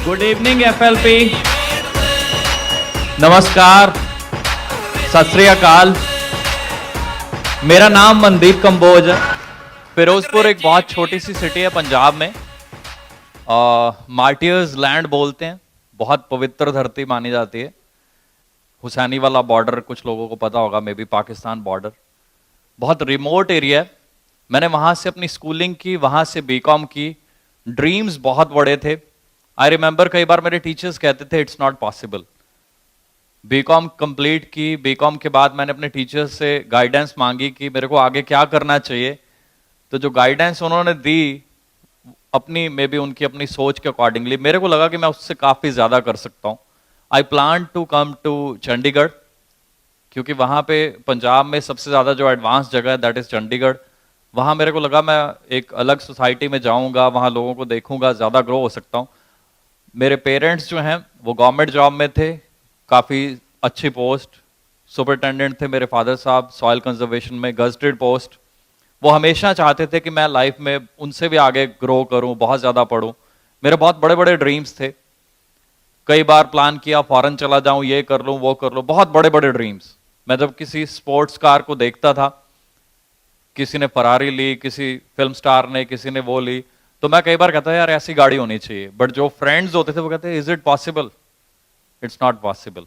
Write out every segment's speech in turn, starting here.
Good evening FLP, नमस्कार, सत श्री अकाल। मेरा नाम मनदीप कंबोज है। फिरोजपुर एक बहुत छोटी सी सिटी है पंजाब में। मार्टियर्स लैंड बोलते हैं, बहुत पवित्र धरती मानी जाती है। हुसैनी वाला बॉर्डर कुछ लोगों को पता होगा, मे बी पाकिस्तान बॉर्डर, बहुत रिमोट एरिया है। मैंने वहां से अपनी स्कूलिंग की, वहां से बीकॉम की। ड्रीम्स बहुत बड़े थे। आई रिमेंबर कई बार मेरे टीचर्स कहते थे it's not possible. BCom complete की, बीकॉम के बाद मैंने अपने टीचर्स से गाइडेंस मांगी कि मेरे को आगे क्या करना चाहिए। तो जो गाइडेंस उन्होंने दी अपनी, मे बी उनकी अपनी सोच के अकॉर्डिंगली, मेरे को लगा कि मैं उससे काफी ज्यादा कर सकता हूं। I plan to come to Chandigarh, क्योंकि वहां पे पंजाब में सबसे ज्यादा जो एडवांस जगह है दैट इज चंडीगढ़। वहां मेरे को लगा मैं एक अलग सोसाइटी में जाऊंगा, वहां लोगों को देखूंगा, ज्यादा ग्रो हो सकता हूं। मेरे पेरेंट्स जो हैं वो गवर्नमेंट जॉब में थे, काफी अच्छी पोस्ट, सुपरिटेंडेंट थे मेरे फादर साहब, सॉइल कंजर्वेशन में गजटेड पोस्ट। वो हमेशा चाहते थे कि मैं लाइफ में उनसे भी आगे ग्रो करूं, बहुत ज्यादा पढूं। मेरे बहुत बड़े बड़े ड्रीम्स थे। कई बार प्लान किया फॉरेन चला जाऊं, ये कर लूं वो कर लूं, बहुत बड़े बड़े ड्रीम्स। मैं जब किसी स्पोर्ट्स कार को देखता था, किसी ने फरारी ली, किसी फिल्म स्टार ने, किसी ने वो ली, तो मैं कई बार कहता यार ऐसी गाड़ी होनी चाहिए। बट जो फ्रेंड्स होते थे वो कहते is it possible? It's not possible.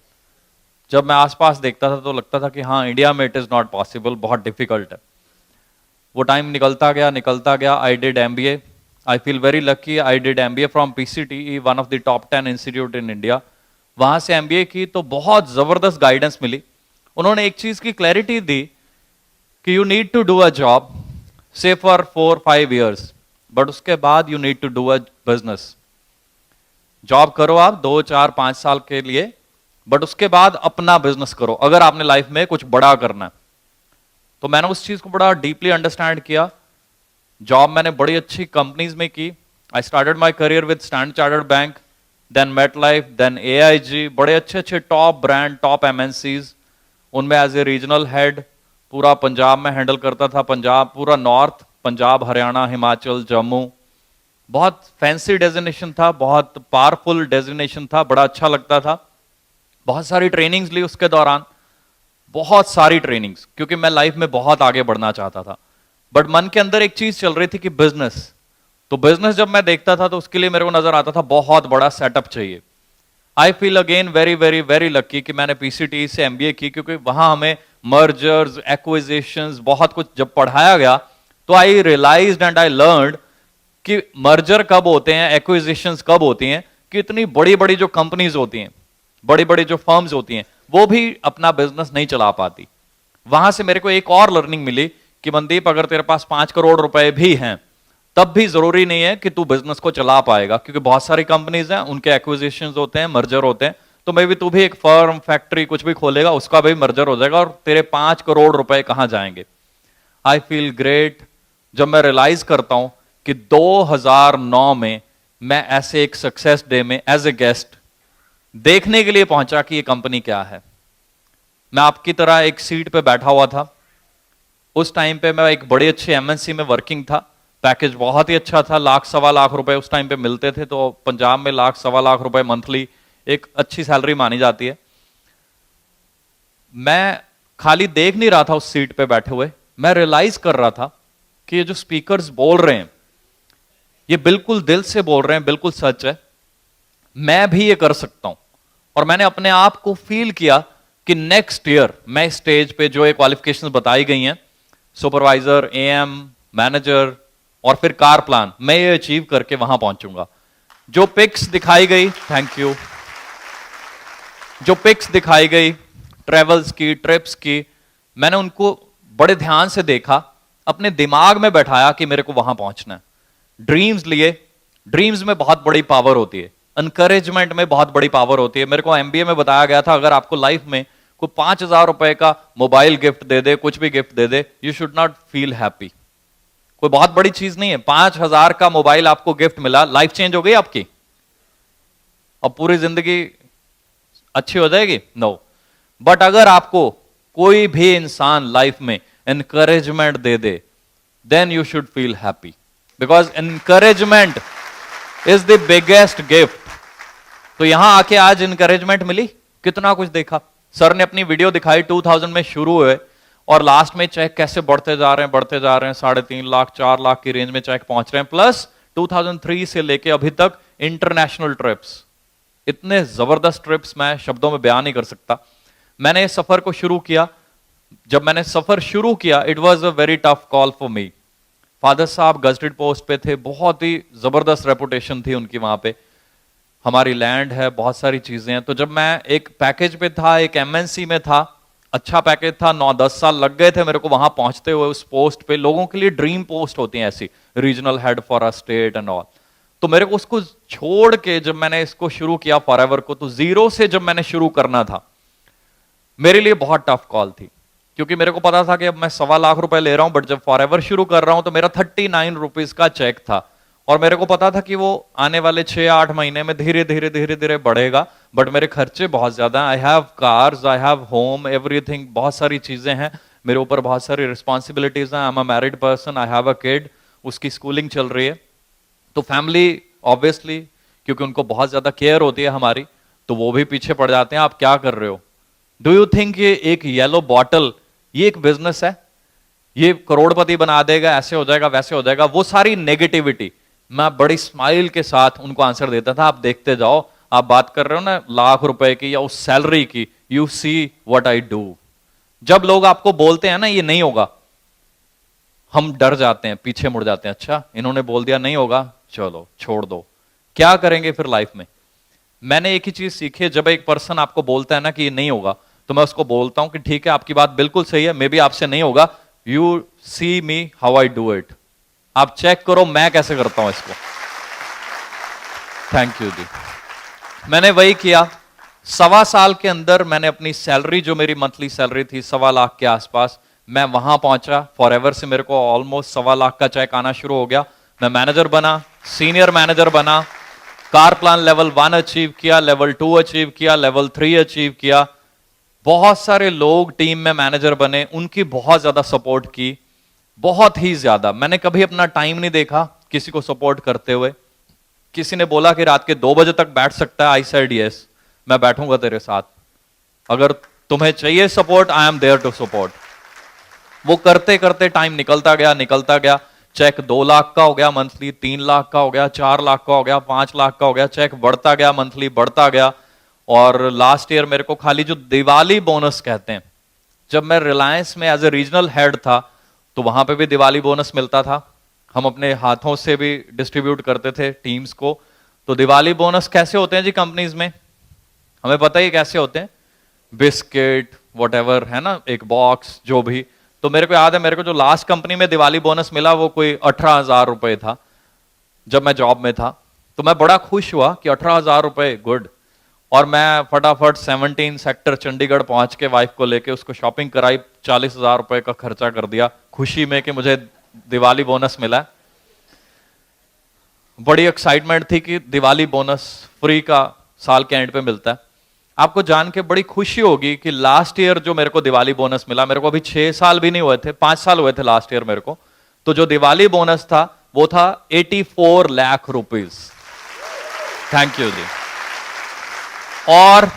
जब मैं आसपास देखता था तो लगता था कि हाँ, इंडिया में इट इज नॉट पॉसिबल, बहुत डिफिकल्ट है। वो टाइम निकलता गया। I did MBA. I feel very lucky. I did MBA from PCTE, one of the top 10 institute in India. वहां से एमबीए की तो बहुत जबरदस्त गाइडेंस मिली। उन्होंने एक चीज की क्लैरिटी दी कि you need to do a job से फॉर 4-5 ईयर्स, बट उसके बाद you need to do a business. Job करो आप 2-4-5 साल के लिए, बट उसके बाद अपना बिजनेस करो अगर आपने लाइफ में कुछ बड़ा करना है। तो मैंने उस चीज को बड़ा डीपली अंडरस्टैंड किया। जॉब मैंने बड़ी अच्छी कंपनीज में की। I started my career with Standard Chartered Bank, then MetLife, then AIG, बड़े अच्छे अच्छे टॉप ब्रांड, टॉप एमएनसीज। उनमें एज ए रीजनल हेड पूरा पंजाब में हैंडल करता था। पंजाब, पूरा नॉर्थ, पंजाब, हरियाणा, हिमाचल, जम्मू। बहुत फैंसी डेजिग्नेशन था, बहुत पावरफुल डेजिग्नेशन था, बड़ा अच्छा लगता था। बहुत सारी ट्रेनिंग्स ली उसके दौरान, बहुत सारी ट्रेनिंग्स, क्योंकि मैं लाइफ में बहुत आगे बढ़ना चाहता था। बट मन के अंदर एक चीज चल रही थी कि बिजनेस। तो बिजनेस जब मैं देखता था तो उसके लिए मेरे को नजर आता था बहुत बड़ा सेटअप चाहिए। I feel again very very very lucky कि मैंने पीसीटी से एमबीए की, क्योंकि वहां हमें मर्जर्स, एक्विजिशंस, बहुत कुछ जब पढ़ाया गया तो आई रियलाइज्ड एंड आई लर्नड कि मर्जर कब होते हैं, एक्विजिशंस कब होती हैं, कि इतनी बड़ी बड़ी जो कंपनीज होती हैं, बड़ी बड़ी जो फर्म्स होती हैं, वो भी अपना बिजनेस नहीं चला पाती। वहां से मेरे को एक और लर्निंग मिली कि मनदीप, अगर तेरे पास 5 करोड़ रुपए भी हैं तब भी जरूरी नहीं है कि तू बिजनेस को चला पाएगा, क्योंकि बहुत सारी कंपनीज हैं, उनके एक्विजिशंस होते हैं, मर्जर होते हैं। तो मे भी तू भी एक फर्म, फैक्ट्री कुछ भी खोलेगा, उसका भी मर्जर हो जाएगा, और तेरे 5 करोड़ रुपए कहां जाएंगे। आई फील ग्रेट जब मैं रियलाइज करता हूं कि 2009 में मैं ऐसे एक सक्सेस डे में एज ए गेस्ट देखने के लिए पहुंचा कि ये कंपनी क्या है। मैं आपकी तरह एक सीट पे बैठा हुआ था। उस टाइम पे मैं एक बड़ी अच्छी एमएनसी में वर्किंग था। पैकेज बहुत ही अच्छा था, 1-1.25 लाख रुपए उस टाइम पे मिलते थे। तो पंजाब में 1-1.25 लाख रुपए मंथली एक अच्छी सैलरी मानी जाती है। मैं खाली देख नहीं रहा था उस सीट पे बैठे हुए, मैं रियलाइज कर रहा था कि ये जो स्पीकर्स बोल रहे हैं ये बिल्कुल दिल से बोल रहे हैं, बिल्कुल सच है। मैं भी ये कर सकता हूं। और मैंने अपने आप को फील किया कि नेक्स्ट ईयर मैं स्टेज पे जो ये क्वालिफिकेशंस बताई गई हैं, सुपरवाइजर, एएम, मैनेजर और फिर कार प्लान, मैं ये अचीव करके वहां पहुंचूंगा। जो पिक्स दिखाई गई, थैंक यू, जो पिक्स दिखाई गई ट्रेवल्स की, ट्रिप्स की, मैंने उनको बड़े ध्यान से देखा, अपने दिमाग में बैठाया कि मेरे को वहां पहुंचना है। ड्रीम्स लिए, ड्रीम्स में बहुत बड़ी पावर होती है, एनकरेजमेंट में बहुत बड़ी पावर होती है। मेरे को एमबीए में बताया गया था, अगर आपको लाइफ में कोई 5,000 रुपए का मोबाइल गिफ्ट दे दे, कुछ भी gift they they, you should not feel happy. कोई बहुत बड़ी चीज नहीं है। 5,000 का मोबाइल आपको गिफ्ट मिला, लाइफ चेंज हो गई आपकी, अब पूरी जिंदगी अच्छी हो जाएगी? नो। बट अगर आपको कोई भी इंसान लाइफ में एनकरेजमेंट दे दे, then you should feel happy, because encouragement is the biggest gift तो यहां आके आज इंकरेजमेंट मिली, कितना कुछ देखा। सर ने अपनी वीडियो दिखाई 2000 में शुरू हुए और लास्ट में चेक कैसे बढ़ते जा रहे हैं, बढ़ते जा रहे हैं, 3.5 लाख 4 लाख की रेंज में चेक पहुंच रहे हैं। प्लस 2003 से लेके अभी तक इंटरनेशनल ट्रिप्स, इतने जबरदस्त ट्रिप्स मैं शब्दों में बयान नहीं कर सकता। मैंने इस सफर को शुरू किया, जब मैंने सफर शुरू किया it was a very tough call for me. Father साहब गजटेड पोस्ट पे थे, बहुत ही जबरदस्त रेपुटेशन थी उनकी वहां पे, हमारी लैंड है, बहुत सारी चीजें हैं। तो जब मैं एक पैकेज पे था, एक एमएनसी में था, अच्छा पैकेज था, 9-10 साल लग गए थे मेरे को वहां पहुंचते हुए उस पोस्ट पे। लोगों के लिए ड्रीम पोस्ट होती है ऐसी, regional head for a state and all. तो मेरे को उसको छोड़ के जब मैंने इसको शुरू किया फॉरएवर को, तो जीरो से जब मैंने शुरू करना था, मेरे लिए बहुत टफ कॉल थी, क्योंकि मेरे को पता था कि अब मैं 1.25 लाख रुपए ले रहा हूं, बट जब फॉरएवर शुरू कर रहा हूं तो मेरा 39 रुपीज का चेक था, और मेरे को पता था कि वो आने वाले 6-8 महीने में धीरे धीरे धीरे धीरे बढ़ेगा। बट मेरे खर्चे बहुत ज्यादा, I have cars, I have home, everything, बहुत सारी चीजें हैं मेरे ऊपर, बहुत सारी रिस्पॉन्सिबिलिटीज हैं। I am a married person, I have a kid, उसकी स्कूलिंग चल रही है। तो फैमिली ऑब्वियसली, क्योंकि उनको बहुत ज्यादा केयर होती है हमारी, तो वो भी पीछे पड़ जाते हैं, आप क्या कर रहे हो। डू यू थिंक ये एक येलो बॉटल ये एक बिजनेस है, ये करोड़पति बना देगा, ऐसे हो जाएगा, वैसे हो जाएगा, वो सारी नेगेटिविटी मैं बड़ी स्माइल के साथ उनको आंसर देता था। आप देखते जाओ, आप बात कर रहे हो ना लाख रुपए की या उस सैलरी की, you see what I do. जब लोग आपको बोलते हैं ना ये नहीं होगा, हम डर जाते हैं, पीछे मुड़ जाते हैं, अच्छा इन्होंने बोल दिया नहीं होगा, चलो छोड़ दो, क्या करेंगे फिर लाइफ में। मैंने एक ही चीज सीखी है, जब एक पर्सन आपको बोलता है ना कि ये नहीं होगा, तो मैं उसको बोलता हूं कि ठीक है आपकी बात बिल्कुल सही है, मे बी आपसे नहीं होगा, you see me how I do it, आप चेक करो मैं कैसे करता हूं इसको। थैंक यू जी। मैंने वही किया, 1.25 साल के अंदर मैंने अपनी सैलरी, जो मेरी मंथली सैलरी थी 1.25 लाख के आसपास, मैं वहां पहुंचा। फॉरएवर से मेरे को ऑलमोस्ट 1.25 लाख का चेक आना शुरू हो गया। मैं मैनेजर बना, सीनियर मैनेजर बना, कार प्लान लेवल 1 अचीव किया, लेवल 2 अचीव किया, लेवल 3 अचीव किया। बहुत सारे लोग टीम में मैनेजर बने, उनकी बहुत ज्यादा सपोर्ट की, बहुत ही ज्यादा। मैंने कभी अपना टाइम नहीं देखा किसी को सपोर्ट करते हुए। किसी ने बोला कि रात के 2 बजे तक बैठ सकता है, आई सेड यस, मैं बैठूंगा तेरे साथ, अगर तुम्हें चाहिए support, I am there to support. वो करते करते टाइम निकलता गया, निकलता गया। चेक 2 लाख का हो गया मंथली, 3 लाख का हो गया, 4 लाख का हो गया, 5 लाख का हो गया, चेक बढ़ता गया, मंथली बढ़ता गया। और लास्ट ईयर मेरे को खाली जो दिवाली बोनस कहते हैं, जब मैं रिलायंस में एज ए रीजनल हेड था, तो वहां पे भी दिवाली बोनस मिलता था, हम अपने हाथों से भी डिस्ट्रीब्यूट करते थे टीम्स को। तो दिवाली बोनस कैसे होते हैं जी कंपनीज में, हमें पता ही कैसे होते हैं, बिस्किट वॉटेवर है ना, एक बॉक्स जो भी। तो मेरे को याद है, मेरे को जो लास्ट कंपनी में दिवाली बोनस मिला वो कोई 18,000 रुपए था जब मैं जॉब में था। तो मैं बड़ा खुश हुआ कि 18,000 रुपए, गुड। और मैं फटाफट 17 सेक्टर चंडीगढ़ पहुंच के वाइफ को लेके उसको शॉपिंग कराई, 40,000 रुपए का खर्चा कर दिया खुशी में कि मुझे दिवाली बोनस मिला। बड़ी एक्साइटमेंट थी कि दिवाली बोनस फ्री का साल के एंड पे मिलता है। आपको जान के बड़ी खुशी होगी कि लास्ट ईयर जो मेरे को दिवाली बोनस मिला, मेरे को अभी 6 साल भी नहीं हुए थे, 5 साल हुए थे लास्ट ईयर मेरे को, तो जो दिवाली बोनस था वो था 84 lakh rupees. Thank you ji. और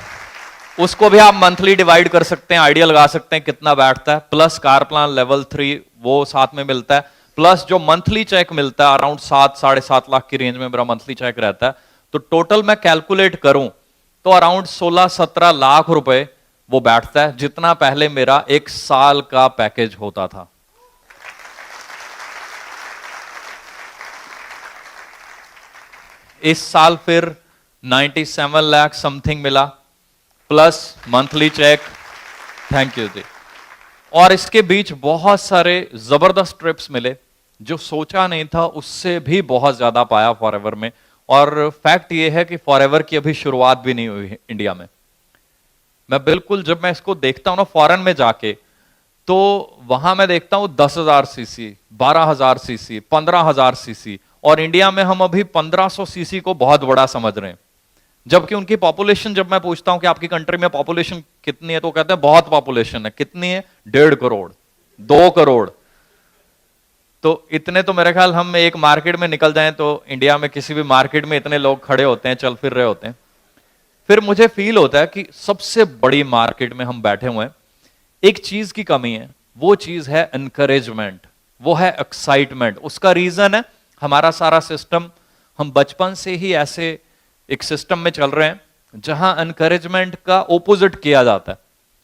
उसको भी आप मंथली डिवाइड कर सकते हैं, आइडिया लगा सकते हैं कितना बैठता है, प्लस कार प्लान लेवल 3 वो साथ में मिलता है, प्लस जो मंथली चेक मिलता है अराउंड 7-7.5 लाख की रेंज में मेरा मंथली चेक रहता है। तो टोटल मैं कैलकुलेट करूं तो अराउंड 16-17 लाख रुपए वो बैठता है, जितना पहले मेरा 1 साल का पैकेज होता था। इस साल फिर 97 लाख समथिंग मिला, plus monthly cheque. Thank you ji. और इसके बीच बहुत सारे जबरदस्त ट्रिप्स मिले, जो सोचा नहीं था उससे भी बहुत ज्यादा पाया फॉरएवर में। और फैक्ट ये है कि फॉरएवर की अभी शुरुआत भी नहीं हुई है इंडिया में। मैं बिल्कुल, जब मैं इसको देखता हूं ना फॉरेन में जाके, तो वहां मैं देखता हूं 10,000 सीसी, 12,000 सीसी, 15,000 सीसी, और इंडिया में हम अभी 1500 सीसी को बहुत बड़ा समझ रहे हैं। जबकि उनकी पॉपुलेशन, जब मैं पूछता हूं कि आपकी कंट्री में पॉपुलेशन कितनी है, तो कहते हैं बहुत पॉपुलेशन है। कितनी है? 1.5 करोड़, 2 करोड़। तो इतने तो मेरे ख्याल हम एक मार्केट में निकल जाएं तो इंडिया में किसी भी मार्केट में इतने लोग खड़े होते हैं, चल फिर रहे होते हैं। फिर मुझे फील होता है कि सबसे बड़ी मार्केट में हम बैठे हुए हैं, एक चीज की कमी है, वो चीज है एनकरेजमेंट, वो है एक्साइटमेंट। उसका रीजन है हमारा सारा सिस्टम, हम बचपन से ही ऐसे एक सिस्टम में चल रहे हैं जहां एनकरेजमेंट का ओपोजिट किया जाता है।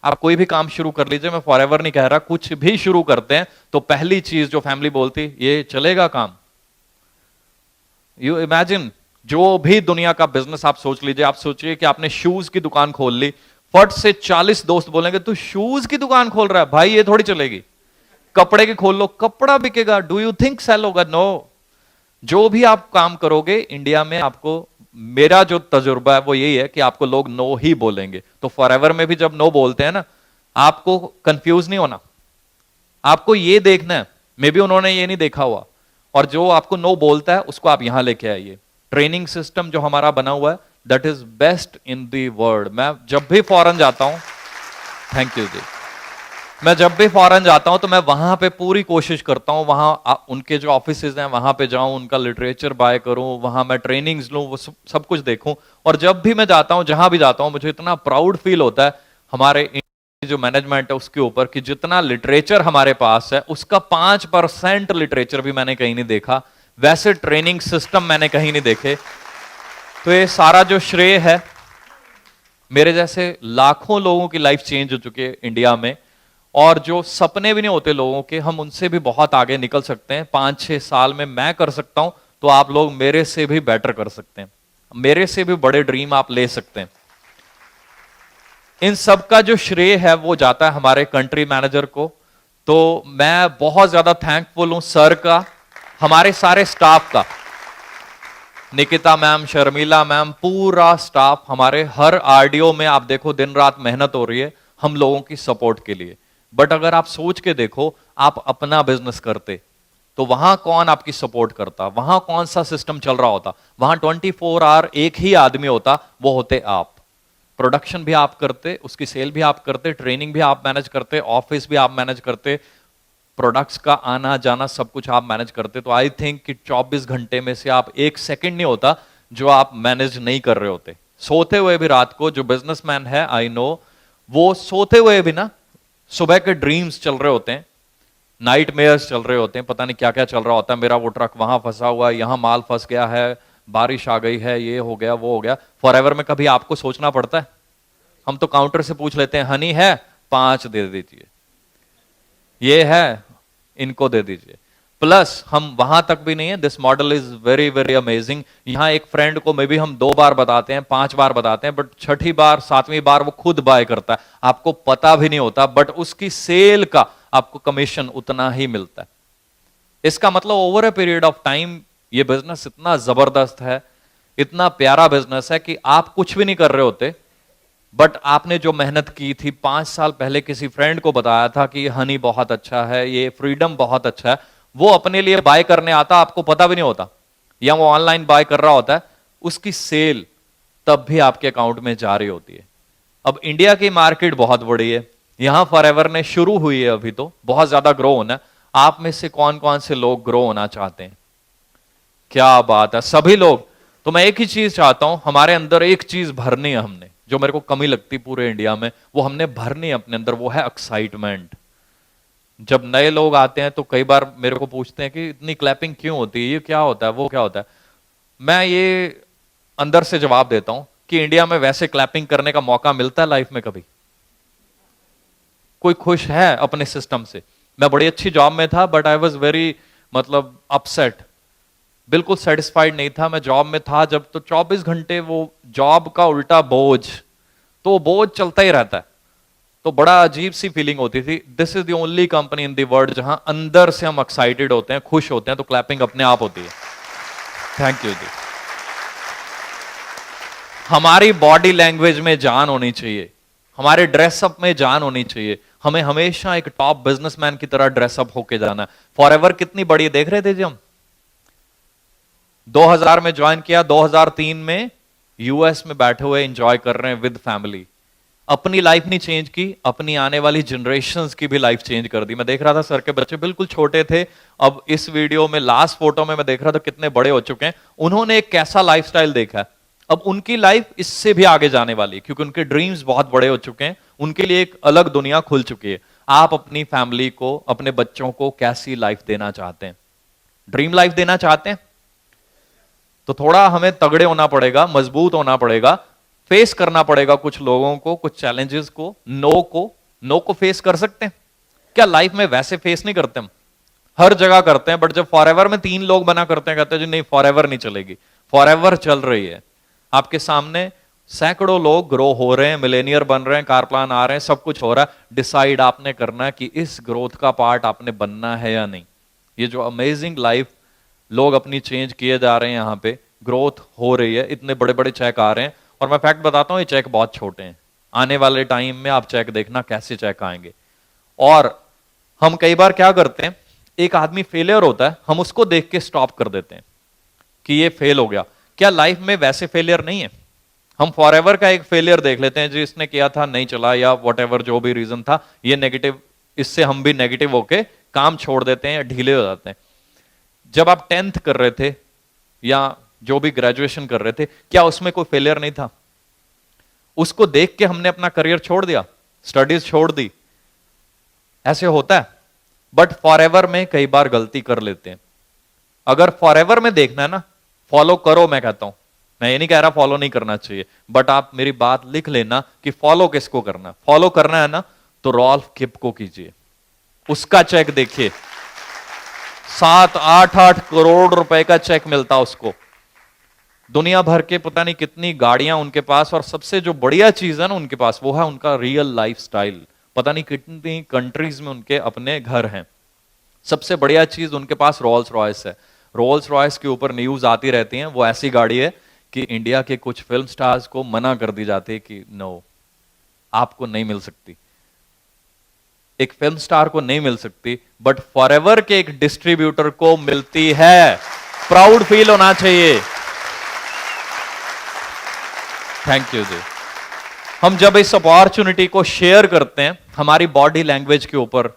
आप कोई भी काम शुरू कर लीजिए, मैं फॉरएवर नहीं कह रहा, कुछ भी शुरू करते हैं तो पहली चीज जो फैमिली बोलती, ये चलेगा काम। यू इमेजिन, जो भी दुनिया का बिजनेस आप सोच लीजिए, आप सोचिए कि आपने शूज की दुकान खोल ली, फट से 40 दोस्त बोलेंगे तू शूज की दुकान खोल रहा है, भाई ये थोड़ी चलेगी। कपड़े की खोल लो, कपड़ा बिकेगा, डू यू थिंक सेल होगा? नो। जो भी आप काम करोगे इंडिया में, आपको, मेरा जो तजुर्बा है वो यही है कि आपको लोग नो ही बोलेंगे। तो फॉरएवर में भी जब नो बोलते हैं ना, आपको कंफ्यूज नहीं होना, आपको ये देखना है, मे बी उन्होंने ये नहीं देखा हुआ, और जो आपको नो बोलता है उसको आप यहां लेके आइए। ट्रेनिंग सिस्टम जो हमारा बना हुआ है, that is best in the world. मैं जब भी फॉरेन जाता हूं, थैंक यू जी, मैं जब भी फॉरेन जाता हूं तो मैं वहां पे पूरी कोशिश करता हूं, वहां उनके जो ऑफिसेज हैं वहां पे जाऊं, उनका लिटरेचर बाय करूं, वहां मैं ट्रेनिंग्स लूं, वो सब कुछ देखूं। और जब भी मैं जाता हूं, जहां भी जाता हूं, मुझे इतना प्राउड फील होता है हमारे जो मैनेजमेंट है उसके ऊपर, कि जितना लिटरेचर हमारे पास है उसका 5% लिटरेचर भी मैंने कहीं नहीं देखा, वैसे ट्रेनिंग सिस्टम मैंने कहीं नहीं देखे। तो ये सारा जो श्रेय है, मेरे जैसे लाखों लोगों की लाइफ चेंज हो चुकी है इंडिया में, और जो सपने भी नहीं होते लोगों के, हम उनसे भी बहुत आगे निकल सकते हैं। 5-6 साल में मैं कर सकता हूं तो आप लोग मेरे से भी बेटर कर सकते हैं, मेरे से भी बड़े ड्रीम आप ले सकते हैं। इन सब का जो श्रेय है वो जाता है हमारे कंट्री मैनेजर को। तो मैं बहुत ज्यादा थैंकफुल हूं सर का, हमारे सारे स्टाफ का, निकिता मैम, शर्मिला मैम, पूरा स्टाफ, हमारे हर आरडीओ में आप देखो दिन रात मेहनत हो रही है हम लोगों की सपोर्ट के लिए। बट अगर आप सोच के देखो, आप अपना बिजनेस करते तो वहां कौन आपकी सपोर्ट करता, वहां कौन सा सिस्टम चल रहा होता? वहां 24 आवर एक ही आदमी होता, वो होते आप। प्रोडक्शन भी आप करते, उसकी सेल भी आप करते, ट्रेनिंग भी आप मैनेज करते, ऑफिस भी आप मैनेज करते, प्रोडक्ट्स का आना जाना सब कुछ आप मैनेज करते। तो आई थिंक कि 24 घंटे में से आप एक सेकंड नहीं होता जो आप मैनेज नहीं कर रहे होते। सोते हुए भी रात को, जो बिजनेसमैन है आई नो, वो सोते हुए भी ना सुबह के ड्रीम्स चल रहे होते हैं, नाइट मेयर्स चल रहे होते हैं, पता नहीं क्या क्या चल रहा होता है। मेरा वो ट्रक वहां फंसा हुआ है, यहां माल फंस गया है, बारिश आ गई है, ये हो गया वो हो गया। फॉरएवर में कभी आपको सोचना पड़ता है? हम तो काउंटर से पूछ लेते हैं, हनी है 5 दे दीजिए, ये है इनको दे दीजिए। प्लस हम वहां तक भी नहीं है, this model is very very amazing. यहां एक फ्रेंड को मे बी हम 2 बार बताते हैं, 5 बार बताते हैं, बट छठी बार 7वीं बार वो खुद बाय करता है, आपको पता भी नहीं होता, बट उसकी सेल का आपको कमीशन उतना ही मिलता है। इसका मतलब over a period of time ये बिजनेस इतना जबरदस्त है, इतना प्यारा बिजनेस है कि आप कुछ भी नहीं कर रहे होते, बट आपने जो मेहनत की थी, 5 साल पहले किसी फ्रेंड को बताया था कि हनी बहुत अच्छा है, ये फ्रीडम बहुत अच्छा है, वो अपने लिए बाय करने आता, आपको पता भी नहीं होता, या वो ऑनलाइन बाय कर रहा होता है, उसकी सेल तब भी आपके अकाउंट में जा रही होती है। अब इंडिया की मार्केट बहुत बड़ी है, यहां फॉरएवर ने शुरू हुई है, अभी तो बहुत ज्यादा ग्रो होना है। आप में से कौन कौन से लोग ग्रो होना चाहते हैं? क्या बात है, सभी लोग। तो मैं एक ही चीज चाहता हूं, हमारे अंदर एक चीज भरनी है हमने, जो मेरे को कमी लगती पूरे इंडिया में, वो हमने भरनी है अपने अंदर, वो है एक्साइटमेंट। जब नए लोग आते हैं तो कई बार मेरे को पूछते हैं कि इतनी क्लैपिंग क्यों होती है, ये क्या होता है, वो क्या होता है। मैं ये अंदर से जवाब देता हूं कि इंडिया में वैसे क्लैपिंग करने का मौका मिलता है लाइफ में कभी? कोई खुश है अपने सिस्टम से? मैं बड़ी अच्छी जॉब में था, बट आई वॉज वेरी, मतलब अपसेट, बिल्कुल सेटिस्फाइड नहीं था। मैं जॉब में था जब, तो 24 घंटे वो जॉब का उल्टा बोझ, तो वो बोझ चलता ही रहता है, तो बड़ा अजीब सी फीलिंग होती थी। This is the only company in the world जहां अंदर से हम एक्साइटेड होते हैं, खुश होते हैं, तो क्लैपिंग अपने आप होती है। थैंक यू जी। हमारी बॉडी लैंग्वेज में जान होनी चाहिए, हमारे ड्रेसअप में जान होनी चाहिए, हमें हमेशा एक टॉप बिजनेसमैन की तरह ड्रेसअप होके जाना है। फॉरएवर कितनी बड़ी देख रहे थे जी हम, 2000 में ज्वाइन किया, 2003 में यूएस में बैठे हुए एंजॉय कर रहे हैं विद फैमिली। अपनी लाइफ नहीं चेंज की, अपनी आने वाली जनरेशंस की भी लाइफ चेंज कर दी। मैं देख रहा था सर के बच्चे बिल्कुल छोटे थे, अब इस वीडियो में लास्ट फोटो में मैं देख रहा था कितने बड़े हो चुके हैं। उन्होंने एक कैसा लाइफस्टाइल देखा है, अब उनकी लाइफ इससे भी आगे जाने वाली है, क्योंकि उनके ड्रीम्स बहुत बड़े हो चुके हैं, उनके लिए एक अलग दुनिया खुल चुकी है। आप अपनी फैमिली को, अपने बच्चों को कैसी लाइफ देना चाहते हैं? ड्रीम लाइफ देना चाहते हैं तो थोड़ा हमें तगड़े होना पड़ेगा, मजबूत होना पड़ेगा, फेस करना पड़ेगा कुछ लोगों को, कुछ चैलेंजेस को, नो को फेस कर सकते हैं क्या? लाइफ में वैसे फेस नहीं करते हम, हर जगह करते हैं, बट जब फॉरएवर में 3 लोग बना करते हैं, कहते हैं जी नहीं फॉरएवर नहीं चलेगी। फॉरएवर चल रही है, आपके सामने सैकड़ों लोग ग्रो हो रहे हैं, मिलेनियर बन रहे हैं, कार प्लान आ रहे हैं, सब कुछ हो रहा है। डिसाइड आपने करना है कि इस ग्रोथ का पार्ट आपने बनना है या नहीं। ये जो अमेजिंग लाइफ लोग अपनी चेंज किए जा रहे हैं, यहां पे ग्रोथ हो रही है, इतने बड़े बड़े चेक आ रहे हैं। और मैं फैक्ट बताता हूं, ये चेक बहुत छोटे हैं। आने वाले टाइम में आप चेक देखना कैसे चेक आएंगे। और हम कई बार क्या करते हैं, एक आदमी फेलियर होता है, हम उसको देख के स्टॉप कर देते हैं कि ये फेल हो गया। क्या लाइफ में वैसे फेलियर नहीं है? हम फॉरएवर का एक फेलियर देख लेते हैं, जो इसने किया था नहीं चला, या वॉटेवर जो भी रीजन था, ये नेगेटिव, इससे हम भी नेगेटिव होके काम छोड़ देते हैं या ढीले हो जाते हैं। जब आप 10th कर रहे थे या जो भी ग्रेजुएशन कर रहे थे, क्या उसमें कोई फेलियर नहीं था? उसको देख के हमने अपना करियर छोड़ दिया, स्टडीज छोड़ दी, ऐसे होता है। बट फॉरएवर में कई बार गलती कर लेते हैं। अगर फॉरएवर में देखना है ना, फॉलो करो, मैं कहता हूं, मैं ये नहीं कह रहा फॉलो नहीं करना चाहिए, बट आप मेरी बात लिख लेना कि फॉलो किसको करना। फॉलो करना है ना तो रॉल्फ किप को कीजिए, उसका चेक देखिए, 7-8 करोड़ रुपए का चेक मिलता उसको, दुनिया भर के पता नहीं कितनी गाड़ियां उनके पास, और सबसे जो बढ़िया चीज है ना उनके पास, वो है उनका रियल लाइफ स्टाइल। पता नहीं कितनी कंट्रीज में उनके अपने घर हैं। सबसे बढ़िया चीज उनके पास रोल्स रॉयस है। रोल्स रॉयस के ऊपर न्यूज आती रहती हैं। वो ऐसी गाड़ी है कि इंडिया के कुछ फिल्म स्टार्स को मना कर दी जाती है कि नो, आपको नहीं मिल सकती, एक फिल्म स्टार को नहीं मिल सकती, बट फॉरएवर के एक डिस्ट्रीब्यूटर को मिलती है। प्राउड फील होना चाहिए। थैंक यू जी। हम जब इस अपॉर्चुनिटी को शेयर करते हैं, हमारी बॉडी लैंग्वेज के ऊपर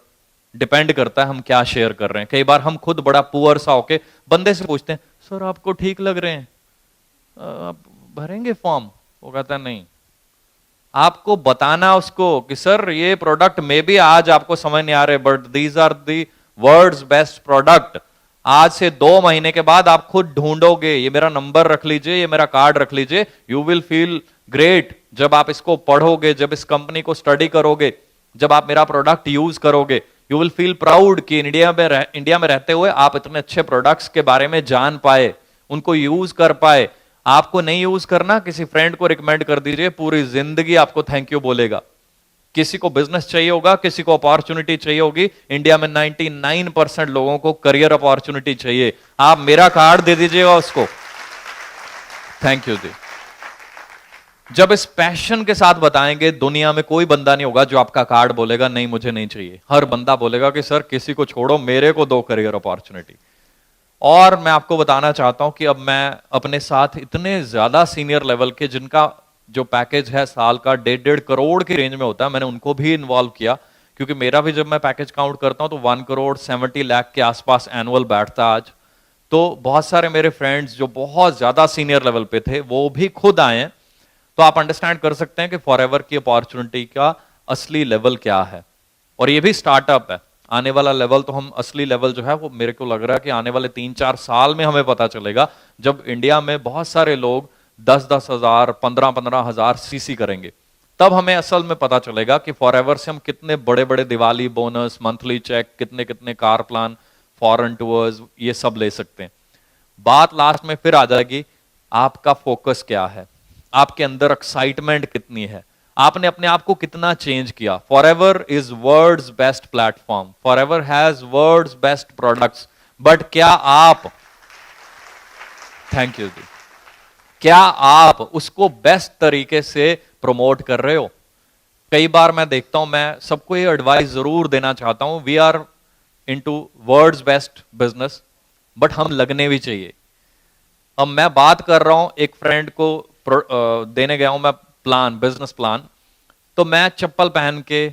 डिपेंड करता है हम क्या शेयर कर रहे हैं। कई बार हम खुद बड़ा पुअर सा होके बंदे से पूछते हैं, सर आपको ठीक लग रहे हैं, आप भरेंगे फॉर्म? वो कहता है नहीं। आपको बताना उसको कि सर ये प्रोडक्ट में भी आज आपको समझ नहीं आ रहे, but these are the world's best product. आज से 2 महीने के बाद आप खुद ढूंढोगे, ये मेरा नंबर रख लीजिए, ये मेरा कार्ड रख लीजिए, यू विल फील ग्रेट जब आप इसको पढ़ोगे, जब इस कंपनी को स्टडी करोगे, जब आप मेरा प्रोडक्ट यूज करोगे, यू विल फील प्राउड कि इंडिया में रहते हुए आप इतने अच्छे प्रोडक्ट्स के बारे में जान पाए, उनको यूज कर पाए। आपको नहीं यूज करना, किसी फ्रेंड को रिकमेंड कर दीजिए, पूरी जिंदगी आपको थैंक यू बोलेगा। किसी को बिजनेस चाहिए होगा, किसी को अपॉर्चुनिटी चाहिए होगी। इंडिया में 99% लोगों को करियर अपॉर्चुनिटी चाहिए, आप मेरा कार्ड दे दीजिएगा उसको। थैंक यू जी। जब इस पैशन के साथ बताएंगे, दुनिया में कोई बंदा नहीं होगा जो आपका कार्ड बोलेगा नहीं मुझे नहीं चाहिए। हर बंदा बोलेगा कि सर किसी को छोड़ो, मेरे को दो करियर अपॉर्चुनिटी। और मैं आपको बताना चाहता हूं कि अब मैं अपने साथ इतने ज्यादा सीनियर लेवल के, जिनका जो पैकेज है साल का 1.5 करोड़ की रेंज में होता है, मैंने उनको भी इन्वॉल्व किया। क्योंकि मेरा भी जब मैं पैकेज काउंट करता हूं तो 1,70,00,000 के आसपास एनुअल बैठता आज। तो बहुत सारे मेरे फ्रेंड्स जो बहुत ज्यादा सीनियर लेवल पे थे वो भी खुद आए हैं। तो आप अंडरस्टैंड कर सकते हैं कि फॉरएवर की अपॉर्चुनिटी का असली लेवल क्या है। और ये भी स्टार्टअप है, आने वाला लेवल तो हम असली लेवल जो है वो मेरे को लग रहा है कि आने वाले 3-4 साल में हमें पता चलेगा, जब इंडिया में बहुत सारे लोग 10-10 हजार 15-15 हजार सीसी करेंगे, तब हमें असल में पता चलेगा कि फॉरएवर से हम कितने बड़े बड़े दिवाली बोनस, मंथली चेक, कितने कितने कार प्लान, फॉरेन टूर्स, ये सब ले सकते हैं। बात लास्ट में फिर आ जाएगी, आपका फोकस क्या है, आपके अंदर एक्साइटमेंट कितनी है, आपने अपने आप को कितना चेंज किया। Forever is world's best platform, Forever has world's best products, but क्या आप, थैंक यू जी, क्या आप उसको बेस्ट तरीके से प्रमोट कर रहे हो? कई बार मैं देखता हूं, मैं सबको ये एडवाइस जरूर देना चाहता हूं, we are into world's best business, but हम लगने भी चाहिए। अब मैं बात कर रहा हूं, एक फ्रेंड को देने गया हूं मैं प्लान, बिजनेस प्लान, तो मैं चप्पल पहन के,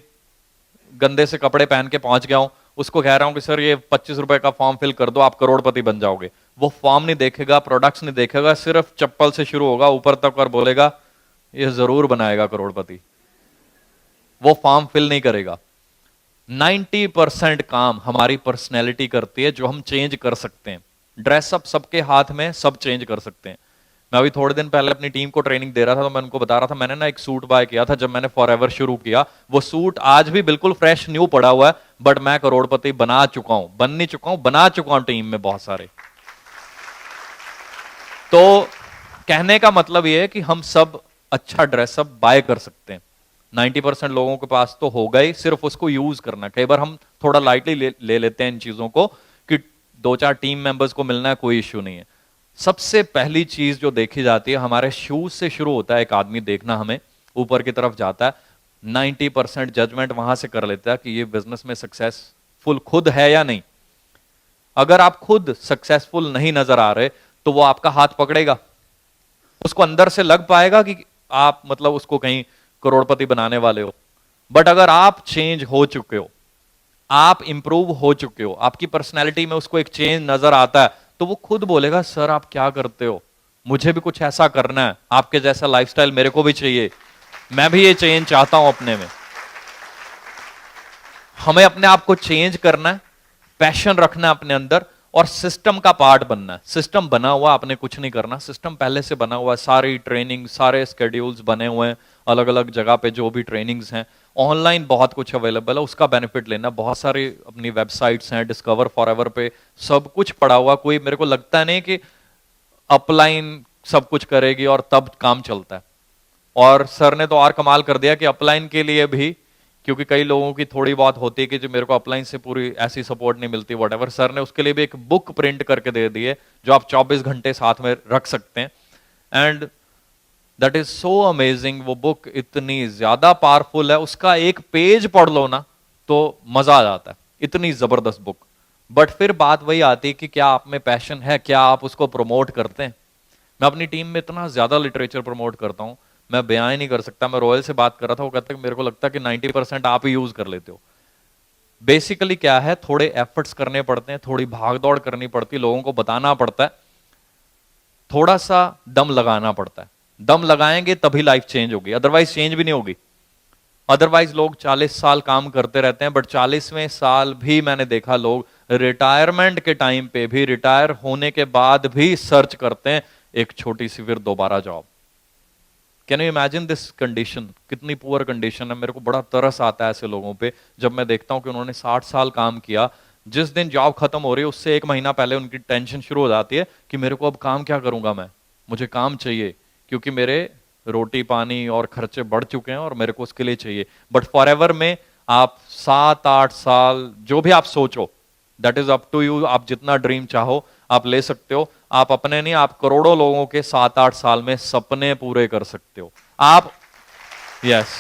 गंदे से कपड़े पहन के पहुंच गया हूं, उसको कह रहा हूं कि सर ये 25 रुपए का फॉर्म फिल कर दो, आप करोड़पति बन जाओगे। वो फॉर्म नहीं देखेगा, प्रोडक्ट्स नहीं देखेगा, सिर्फ चप्पल से शुरू होगा ऊपर तक और बोलेगा ये जरूर बनाएगा करोड़पति। वो फॉर्म फिल नहीं करेगा। 90% काम हमारी पर्सनैलिटी करती है, जो हम चेंज कर सकते हैं। ड्रेसअप सबके हाथ में, सब चेंज कर सकते हैं। मैं अभी थोड़े दिन पहले अपनी टीम को ट्रेनिंग दे रहा था, तो मैं उनको बता रहा था, मैंने ना एक सूट बाय किया था जब मैंने फॉरएवर शुरू किया। वो सूट आज भी बिल्कुल फ्रेश न्यू पड़ा हुआ है, बट मैं करोड़पति बना चुका हूं, बन नहीं चुका हूं, बना चुका हूं टीम में बहुत सारे। तो कहने का मतलब यह है कि हम सब अच्छा ड्रेसअप बाय कर सकते हैं। 90% लोगों के पास तो होगा ही, सिर्फ उसको यूज करना। कई बार हम थोड़ा लाइटली ले लेते हैं इन चीजों को कि 2-4 टीम मेंबर्स को मिलना है, कोई इश्यू नहीं है। सबसे पहली चीज जो देखी जाती है, हमारे शूज से शुरू होता है एक आदमी देखना, हमें ऊपर की तरफ जाता है। 90% जजमेंट वहां से कर लेता है कि ये बिजनेस में सक्सेसफुल खुद है या नहीं। अगर आप खुद सक्सेसफुल नहीं नजर आ रहे तो वो आपका हाथ पकड़ेगा, उसको अंदर से लग पाएगा कि आप मतलब उसको कहीं करोड़पति बनाने वाले हो। बट अगर आप चेंज हो चुके हो, आप इंप्रूव हो चुके हो, आपकी पर्सनैलिटी में उसको एक चेंज नजर आता है, तो वो खुद बोलेगा सर आप क्या करते हो, मुझे भी कुछ ऐसा करना है, आपके जैसा लाइफस्टाइल मेरे को भी चाहिए, मैं भी ये चेंज चाहता हूं अपने में। हमें अपने आप को चेंज करना है, पैशन रखना है अपने अंदर, और सिस्टम का पार्ट बनना है। सिस्टम बना हुआ, आपने कुछ नहीं करना, सिस्टम पहले से बना हुआ है। सारी ट्रेनिंग, सारे स्केड्यूल्स बने हुए हैं, अलग अलग जगह पे जो भी ट्रेनिंग्स हैं, ऑनलाइन बहुत कुछ अवेलेबल है, उसका बेनिफिट लेना। बहुत सारी अपनी वेबसाइट्स हैं, डिस्कवर फॉरएवर पे सब कुछ पड़ा हुआ। कोई मेरे को लगता नहीं कि अपलाइन सब कुछ करेगी और तब काम चलता है। और सर ने तो और कमाल कर दिया कि अपलाइन के लिए भी, क्योंकि कई लोगों की थोड़ी बहुत होती है कि जो मेरे को अपलाइन से पूरी ऐसी सपोर्ट नहीं मिलती, व्हाटएवर, सर ने उसके लिए भी एक बुक प्रिंट करके दे दी है जो आप 24 घंटे साथ में रख सकते हैं। And that is so amazing. वो बुक इतनी ज्यादा पावरफुल है, उसका एक पेज पढ़ लो ना तो मजा आ जाता है, इतनी जबरदस्त बुक। बट फिर बात वही आती है कि क्या आप में पैशन है, क्या आप उसको प्रमोट करते हैं। मैं अपनी टीम में इतना ज्यादा लिटरेचर प्रमोट करता हूं, मैं बयान ही नहीं कर सकता। मैं रॉयल से बात कर रहा था, वो कहता है मेरे को लगता है कि 90% आप ही यूज कर लेते हो। बेसिकली क्या है, थोड़े एफर्ट्स करने पड़ते हैं, थोड़ी भागदौड़ करनी पड़ती है, लोगों को बताना पड़ता है, थोड़ा सा दम लगाना पड़ता है। दम लगाएंगे तभी लाइफ चेंज होगी, अदरवाइज चेंज भी नहीं होगी। अदरवाइज लोग 40 साल काम करते रहते हैं, बट 40वें साल भी मैंने देखा लोग रिटायरमेंट के टाइम पे भी, रिटायर होने के बाद भी सर्च करते हैं एक छोटी सी फिर दोबारा job. Can you imagine this condition, कितनी पुअर कंडीशन है। मेरे को बड़ा तरस आता है ऐसे लोगों पे जब मैं देखता हूं कि उन्होंने 60 साल काम किया, जिस दिन जॉब खत्म हो रही है उससे 1 महीना पहले उनकी टेंशन शुरू हो जाती है कि मेरे को अब काम क्या करूंगा मैं, मुझे काम चाहिए क्योंकि मेरे रोटी पानी और खर्चे बढ़ चुके हैं और मेरे को उसके लिए चाहिए। बट फॉरएवर में आप 7-8 साल जो भी आप सोचो, that is up to you, आप जितना ड्रीम चाहो आप ले सकते हो। आप अपने नहीं, आप करोड़ों लोगों के 7-8 साल में सपने पूरे कर सकते हो। आप यस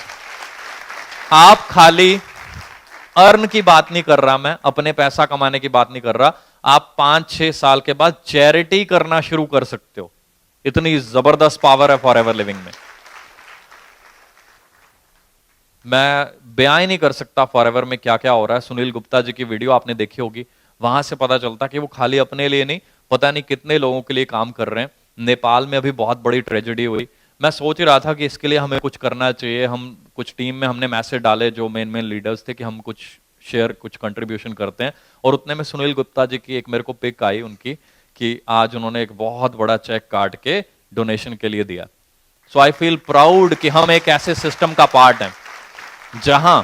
आप खाली अर्न की बात नहीं कर रहा, मैं अपने पैसा कमाने की बात नहीं कर रहा। आप 5-6 साल के बाद चैरिटी करना शुरू कर सकते हो। इतनी जबरदस्त पावर है फॉरएवर लिविंग में, मैं बयान ही नहीं कर सकता फॉरएवर में क्या क्या हो रहा है। सुनील गुप्ता जी की वीडियो आपने देखी होगी, वहां से पता चलता कि वो खाली अपने लिए नहीं, पता नहीं कितने लोगों के लिए काम कर रहे हैं। नेपाल में अभी बहुत बड़ी ट्रेजेडी हुई, मैं सोच ही रहा था कि इसके लिए हमें कुछ करना चाहिए। हम कुछ टीम में हमने मैसेज डाले जो मेन लीडर्स थे कि हम कुछ शेयर, कुछ कंट्रीब्यूशन करते हैं। और उतने में सुनील गुप्ता जी की एक मेरे को पिक आई उनकी कि आज उन्होंने एक बहुत बड़ा चेक काट के डोनेशन के लिए दिया। सो आई फील प्राउड कि हम एक ऐसे सिस्टम का पार्ट हैं जहां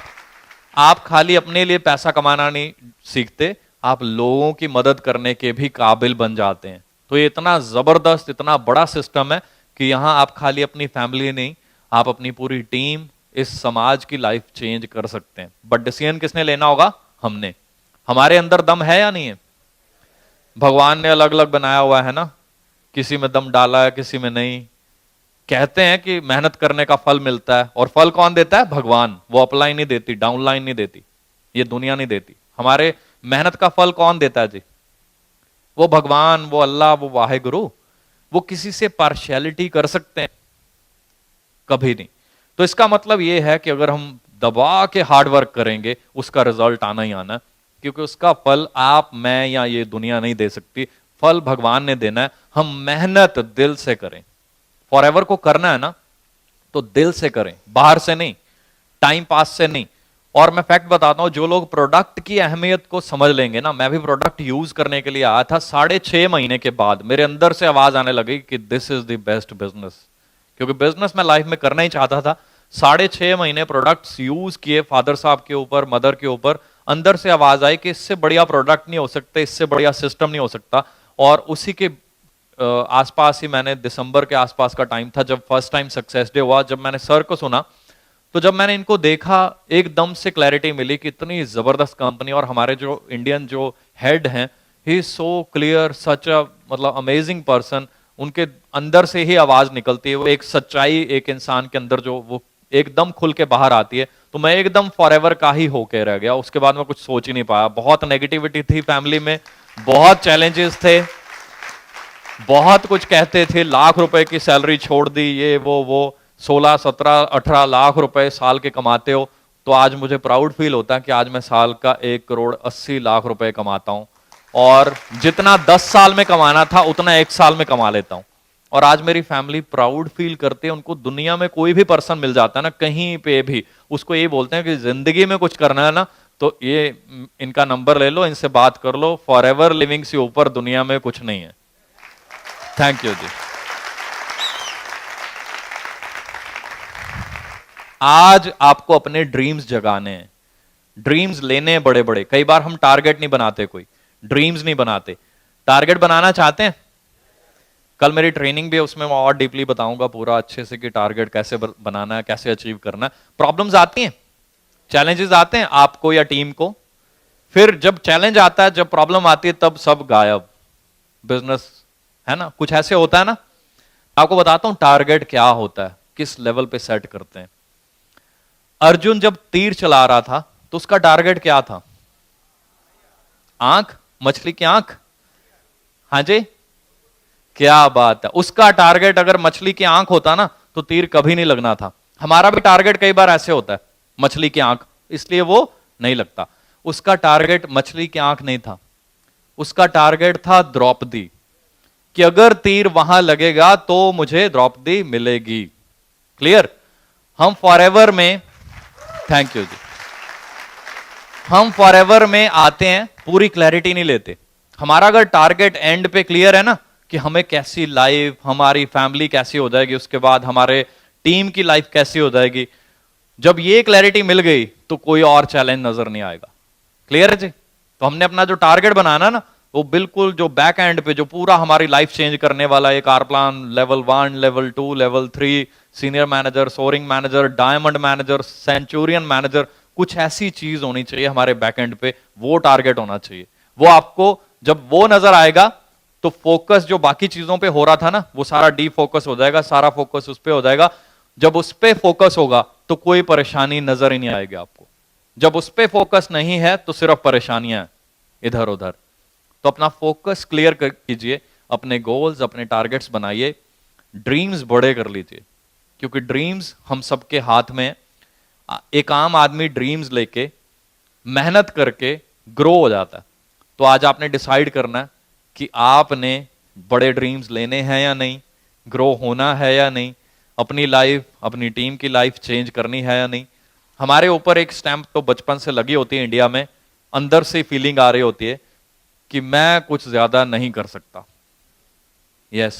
आप खाली अपने लिए पैसा कमाना नहीं सीखते, आप लोगों की मदद करने के भी काबिल बन जाते हैं। तो ये इतना जबरदस्त, इतना बड़ा सिस्टम है कि यहां आप खाली अपनी फैमिली नहीं, आप अपनी पूरी टीम, इस समाज की लाइफ चेंज कर सकते हैं। बट डिसीजन किसने लेना होगा? हमने। हमारे अंदर दम है या नहीं है? भगवान ने अलग अलग बनाया हुआ है ना, किसी में दम डाला है, किसी में नहीं। कहते हैं कि मेहनत करने का फल मिलता है, और फल कौन देता है? भगवान। वो अपलाइन नहीं देती, डाउनलाइन नहीं देती, ये दुनिया नहीं देती। हमारे मेहनत का फल कौन देता है जी? वो भगवान, वो अल्लाह, वो वाहेगुरु। वो किसी से पार्शियलिटी कर सकते हैं? कभी नहीं। तो इसका मतलब यह है कि अगर हम दबा के हार्ड वर्क करेंगे, उसका रिजल्ट आना ही आना, क्योंकि उसका फल आप, मैं या ये दुनिया नहीं दे सकती। फल भगवान ने देना है, हम मेहनत दिल से करें। फॉरएवर को करना है ना तो दिल से करें, बाहर से नहीं, टाइम पास से नहीं। और मैं फैक्ट बताता हूं, जो लोग प्रोडक्ट की अहमियत को समझ लेंगे ना, मैं भी प्रोडक्ट यूज करने के लिए आया था, 6.5 महीने के बाद मेरे अंदर से आवाज आने लगी कि this is the best business. क्योंकि बिजनेस मैं लाइफ में करना ही चाहता था। 6.5 महीने प्रोडक्ट्स यूज किए फादर साहब के ऊपर, मदर के ऊपर, अंदर से आवाज आई कि इससे बढ़िया प्रोडक्ट नहीं हो सकते, इससे बढ़िया सिस्टम नहीं हो सकता। और उसी के आसपास ही मैंने, दिसंबर के आसपास का टाइम था जब फर्स्ट टाइम सक्सेस डे हुआ, जब मैंने सर को सुना, तो जब मैंने इनको देखा एकदम से क्लैरिटी मिली कि इतनी जबरदस्त कंपनी, और हमारे जो इंडियन जो हेड हैं, ही इज सो क्लियर, सच अ मतलब अमेजिंग पर्सन। उनके अंदर से ही आवाज निकलती है, वो एक सच्चाई एक इंसान के अंदर जो वो एकदम खुल के बाहर आती है। तो मैं एकदम फॉरएवर का ही होके रह गया। उसके बाद मैं कुछ सोच ही नहीं पाया। बहुत नेगेटिविटी थी फैमिली में, बहुत चैलेंजेस थे, बहुत कुछ कहते थे, लाख रुपए की सैलरी छोड़ दी, ये वो 16, 17, 18 लाख रुपए साल के कमाते हो। तो आज मुझे प्राउड फील होता है कि आज मैं साल का 1,80,00,000 रुपए कमाता हूं, और जितना 10 साल में कमाना था उतना 1 साल में कमा लेता हूं। और आज मेरी फैमिली प्राउड फील करते हैं। उनको दुनिया में कोई भी पर्सन मिल जाता है ना, कहीं पे भी, उसको ये बोलते हैं कि जिंदगी में कुछ करना है ना तो ये इनका नंबर ले लो, इनसे बात कर लो, फॉरएवर लिविंग से ऊपर दुनिया में कुछ नहीं है। थैंक यू जी। आज आपको अपने ड्रीम्स जगाने हैं, ड्रीम्स लेने हैं बड़े बड़े। कई बार हम टारगेट नहीं बनाते, कोई ड्रीम्स नहीं बनाते। टारगेट बनाना चाहते हैं? कल मेरी ट्रेनिंग भी है, उसमें मैं और डीपली बताऊंगा पूरा अच्छे से कि टारगेट कैसे बनाना है, कैसे अचीव करना है। प्रॉब्लम्स आती हैं, चैलेंजेस आते हैं आपको या टीम को। फिर जब चैलेंज आता है, जब प्रॉब्लम आती है, तब सब गायब, बिजनेस, है ना, कुछ ऐसे होता है ना। आपको बताता हूं टारगेट क्या होता है, किस लेवल पे सेट करते हैं। अर्जुन जब तीर चला रहा था तो उसका टारगेट क्या था? आंख, मछली की आंख। हाँ जी, क्या बात है। उसका टारगेट अगर मछली की आंख होता ना तो तीर कभी नहीं लगना था। हमारा भी टारगेट कई बार ऐसे होता है, मछली की आंख, इसलिए वो नहीं लगता। उसका टारगेट मछली की आंख नहीं था, उसका टारगेट था द्रौपदी, कि अगर तीर वहां लगेगा तो मुझे द्रौपदी मिलेगी। क्लियर? हम फॉरएवर में, थैंक यू जी, हम फॉरएवर में आते हैं, पूरी क्लैरिटी नहीं लेते। हमारा अगर टारगेट एंड पे क्लियर है ना कि हमें कैसी लाइफ, हमारी फैमिली कैसी हो जाएगी, उसके बाद हमारे टीम की लाइफ कैसी हो जाएगी, जब ये क्लैरिटी मिल गई तो कोई और चैलेंज नजर नहीं आएगा। क्लियर है जी? तो हमने अपना जो टारगेट बनाना ना, वो बिल्कुल जो बैक एंड पे जो पूरा हमारी लाइफ चेंज करने वाला एक our plan, level 1, level 2, level 3, senior manager, soaring manager, diamond manager, centurion manager, कुछ ऐसी चीज होनी चाहिए हमारे बैक एंड पे, वो टारगेट होना चाहिए। वो आपको जब वो नजर आएगा तो फोकस जो बाकी चीजों पे हो रहा था ना, वो सारा डी फोकस हो जाएगा, सारा फोकस उस पे हो जाएगा। जब उस पे फोकस होगा तो कोई परेशानी नजर ही नहीं आएगी आपको। जब उस पे फोकस नहीं है तो सिर्फ परेशानियां इधर उधर। तो अपना फोकस क्लियर कीजिए, अपने गोल्स, अपने टारगेट्स बनाइए, ड्रीम्स बड़े कर लीजिए, क्योंकि ड्रीम्स हम सबके हाथ में। एक आम आदमी ड्रीम्स लेके मेहनत करके ग्रो हो जाता है। तो आज आपने डिसाइड करना है कि आपने बड़े ड्रीम्स लेने हैं या नहीं, ग्रो होना है या नहीं, अपनी लाइफ, अपनी टीम की लाइफ चेंज करनी है या नहीं। हमारे ऊपर एक स्टैंप तो बचपन से लगी होती है इंडिया में, अंदर से फीलिंग आ रही होती है कि मैं कुछ ज्यादा नहीं कर सकता। यस,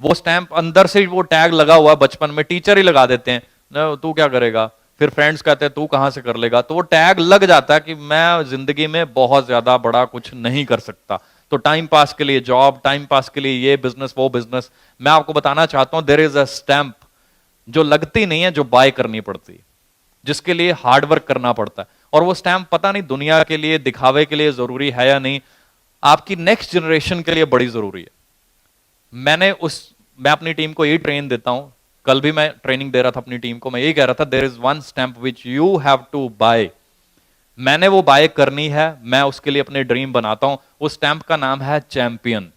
वो स्टैंप अंदर से, वो टैग लगा हुआ बचपन में, टीचर ही लगा देते हैं ना, तू क्या करेगा, फिर फ्रेंड्स कहते हैं तू कहां से कर लेगा, तो वो टैग लग जाता है कि मैं जिंदगी में बहुत ज्यादा बड़ा कुछ नहीं कर सकता। तो टाइम पास के लिए जॉब, टाइम पास के लिए ये बिजनेस, वो बिजनेस। मैं आपको बताना चाहता हूं, देयर इज अ स्टैंप जो लगती नहीं है, जो बाय करनी पड़ती है, जिसके लिए हार्डवर्क करना पड़ता है। और वो स्टैंप पता नहीं दुनिया के लिए, दिखावे के लिए जरूरी है या नहीं, आपकी नेक्स्ट जनरेशन के लिए बड़ी जरूरी है। मैं अपनी टीम को यही ट्रेन देता हूं, कल भी मैं ट्रेनिंग दे रहा था अपनी टीम को, मैं यही कह रहा था, there is one stamp which you have to buy. मैंने वो बाय करनी है, मैं उसके लिए अपने ड्रीम बनाता हूं। उस स्टैंप का नाम है चैंपियन।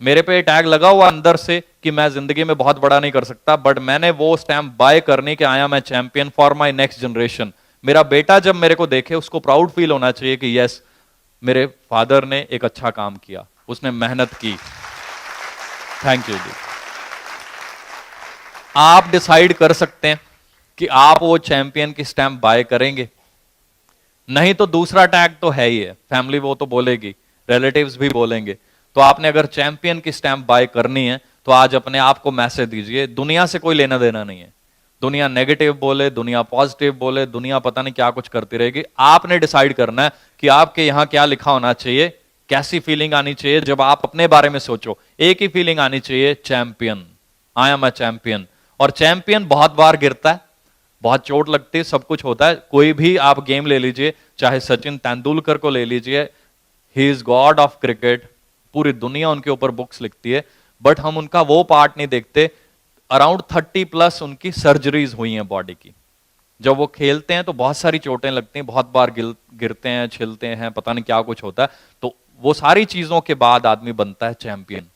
मेरे पे टैग लगा हुआ अंदर से कि मैं जिंदगी में बहुत बड़ा नहीं कर सकता, बट मैंने वो स्टैंप बाय करने के आया मैं champion for my next generation. मेरा बेटा जब मेरे को देखे, उसको प्राउड फील होना चाहिए कि यस, मेरे फादर ने एक अच्छा काम किया। उसने मेहनत की। थैंक यू जी। आप डिसाइड कर सकते हैं कि आप वो चैंपियन की स्टैंप बाय करेंगे, नहीं तो दूसरा टैग तो है ही है, फैमिली वो तो बोलेगी, रिलेटिव्स भी बोलेंगे। तो आपने अगर चैंपियन की स्टैंप बाय करनी है तो आज अपने आप को मैसेज दीजिए, दुनिया से कोई लेना देना नहीं है। दुनिया नेगेटिव बोले, दुनिया पॉजिटिव बोले, दुनिया पता नहीं क्या कुछ करती रहेगी, आपने डिसाइड करना है कि आपके यहां क्या लिखा होना चाहिए, कैसी फीलिंग आनी चाहिए। जब आप अपने बारे में सोचो, एक ही फीलिंग आनी चाहिए, champion, I am a champion. और चैंपियन बहुत बार गिरता है, बहुत चोट लगती है, सब कुछ होता है। कोई भी आप गेम ले लीजिए, चाहे सचिन तेंदुलकर को ले लीजिए, he is God of cricket, पूरी दुनिया उनके ऊपर बुक्स लिखती है, बट हम उनका वो पार्ट नहीं देखते। अराउंड 30+ उनकी सर्जरीज हुई हैं बॉडी की। जब वो खेलते हैं तो बहुत सारी चोटें लगती हैं, बहुत बार गिरते हैं, छिलते हैं, पता नहीं क्या कुछ होता है। तो वो सारी चीजों के बाद आदमी बनता है चैंपियन।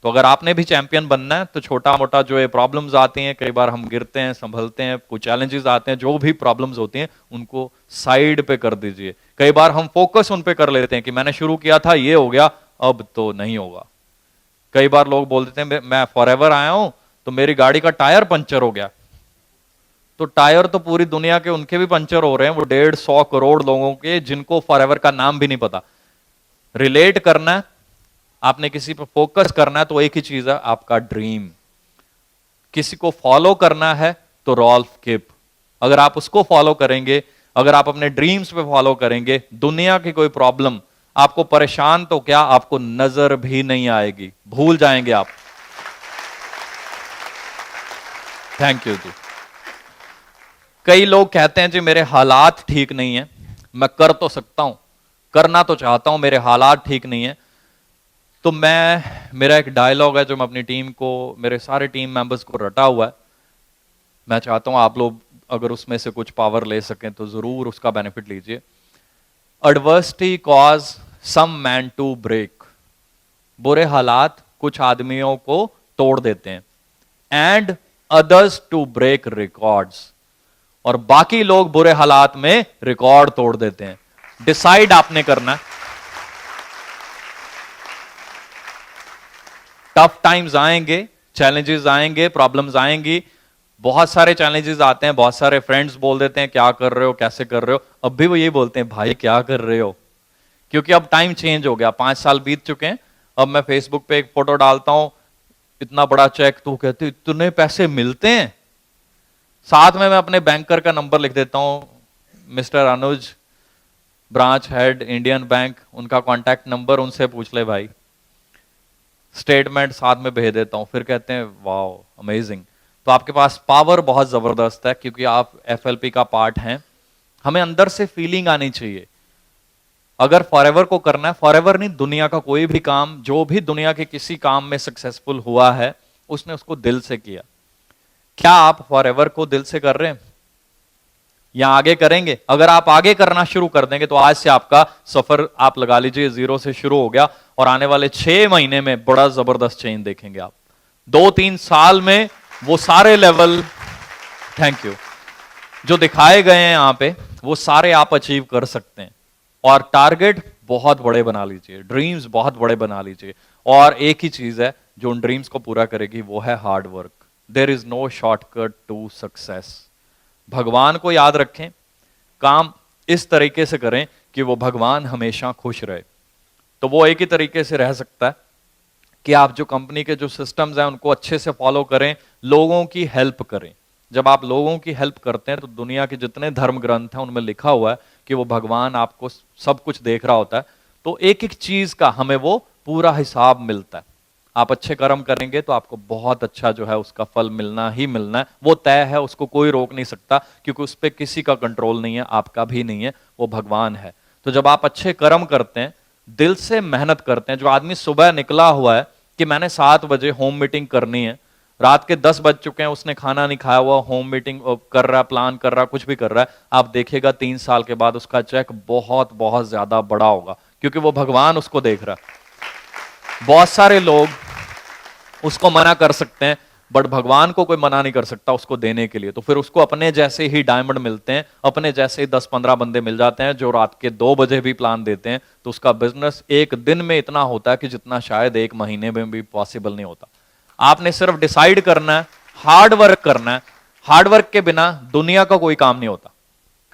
तो अगर आपने भी चैंपियन बनना है तो छोटा मोटा जो ये प्रॉब्लम्स आती हैं, कई बार हम गिरते हैं, संभलते हैं, कुछ चैलेंजेस आते हैं, जो भी प्रॉब्लम्स होती हैं उनको साइड पे कर दीजिए। कई बार हम फोकस उन पे कर लेते हैं कि मैंने शुरू किया था, ये हो गया, अब तो नहीं होगा। कई बार लोग बोल देते हैं मैं फॉरएवर आया हूं तो मेरी गाड़ी का टायर पंचर हो गया। तो टायर तो पूरी दुनिया के उनके भी पंचर हो रहे हैं, वो 150 करोड़ लोगों के, जिनको फॉरएवर का नाम भी नहीं पता। रिलेट करना है, आपने किसी पर फोकस करना है तो एक ही चीज है, आपका ड्रीम। किसी को फॉलो करना है तो रॉल्फ किप, अगर आप उसको फॉलो करेंगे, अगर आप अपने ड्रीम्स पे फॉलो करेंगे, दुनिया की कोई प्रॉब्लम आपको परेशान तो क्या, आपको नजर भी नहीं आएगी, भूल जाएंगे आप। थैंक यू जी। कई लोग कहते हैं जी मेरे हालात ठीक नहीं है, मैं कर तो सकता हूं, करना तो चाहता हूं, मेरे हालात ठीक नहीं है। तो मेरा एक डायलॉग है जो मैं अपनी टीम को, मेरे सारे टीम मेंबर्स को रटा हुआ है, मैं चाहता हूं आप लोग अगर उसमें से कुछ पावर ले सकें तो जरूर उसका बेनिफिट लीजिए। Adversity cause some man to break, बुरे हालात कुछ आदमियों को तोड़ देते हैं, and others to break records, और बाकी लोग बुरे हालात में रिकॉर्ड तोड़ देते हैं। डिसाइड आपने करना, टफ टाइम्स आएंगे, चैलेंजेस आएंगे, प्रॉब्लम्स आएंगी, बहुत सारे चैलेंजेस आते हैं, बहुत सारे फ्रेंड्स बोल देते हैं क्या कर रहे हो, कैसे कर रहे हो, अब भी वो ये बोलते हैं भाई क्या कर रहे हो, क्योंकि अब टाइम चेंज हो गया, 5 साल बीत चुके हैं। अब मैं फेसबुक पे एक फोटो डालता हूं, इतना बड़ा चेक, तो कहते इतने पैसे मिलते हैं। साथ में मैं अपने बैंकर का नंबर लिख देता हूं, मिस्टर अनुज, ब्रांच हेड इंडियन बैंक, उनका कॉन्टैक्ट नंबर, उनसे पूछ ले भाई। स्टेटमेंट साथ में भेज देता हूं, फिर कहते हैं वाओ अमेजिंग। तो आपके पास पावर बहुत जबरदस्त है, क्योंकि आप एफएलपी का पार्ट हैं। हमें अंदर से फीलिंग आनी चाहिए, अगर फॉरएवर को करना है, फॉरएवर नहीं, दुनिया का कोई भी काम, जो भी दुनिया के किसी काम में सक्सेसफुल हुआ है उसने उसको दिल से किया। क्या आप फॉरएवर को दिल से कर रहे हैं या आगे करेंगे? अगर आप आगे करना शुरू कर देंगे तो आज से आपका सफर आप लगा लीजिए 0 से शुरू हो गया, और आने वाले 6 महीने में बड़ा जबरदस्त चेंज देखेंगे आप। 2-3 साल में वो सारे लेवल, थैंक यू, जो दिखाए गए हैं यहां पे, वो सारे आप अचीव कर सकते हैं। और टारगेट बहुत बड़े बना लीजिए, ड्रीम्स बहुत बड़े बना लीजिए, और एक ही चीज है जो उन ड्रीम्स को पूरा करेगी, वो है hard work. There is no shortcut to success. भगवान को याद रखें, काम इस तरीके से करें कि वो भगवान हमेशा खुश रहे। तो वो एक ही तरीके से रह सकता है कि आप जो कंपनी के जो सिस्टम्स हैं उनको अच्छे से फॉलो करें, लोगों की हेल्प करें। जब आप लोगों की हेल्प करते हैं तो दुनिया के जितने धर्म ग्रंथ हैं उनमें लिखा हुआ है कि वो भगवान आपको सब कुछ देख रहा होता है, तो एक एक चीज का हमें वो पूरा हिसाब मिलता है। आप अच्छे कर्म करेंगे तो आपको बहुत अच्छा जो है उसका फल मिलना ही मिलना है, वो तय है, उसको कोई रोक नहीं सकता, क्योंकि उस पर किसी का कंट्रोल नहीं है, आपका भी नहीं है, वो भगवान है। तो जब आप अच्छे कर्म करते हैं, दिल से मेहनत करते हैं, जो आदमी सुबह निकला हुआ है कि मैंने 7 बजे होम मीटिंग करनी है, रात के 10 बज चुके हैं, उसने खाना नहीं खाया हुआ, होम मीटिंग कर रहा, प्लान कर रहा, कुछ भी कर रहा है, आप देखिएगा 3 साल के बाद उसका चेक बहुत बहुत ज्यादा बड़ा होगा, क्योंकि वो भगवान उसको देख रहा है। बहुत सारे लोग उसको मना कर सकते हैं, बट भगवान को कोई मना नहीं कर सकता उसको देने के लिए। तो फिर उसको अपने जैसे ही डायमंड मिलते हैं, अपने जैसे ही 10-15 बंदे मिल जाते हैं जो रात के 2 बजे भी प्लान देते हैं, तो उसका बिजनेस एक दिन में इतना होता है कि जितना शायद एक महीने में भी पॉसिबल नहीं होता। आपने सिर्फ डिसाइड करना है, हार्ड वर्क करना है। हार्ड वर्क के बिना दुनिया का कोई काम नहीं होता।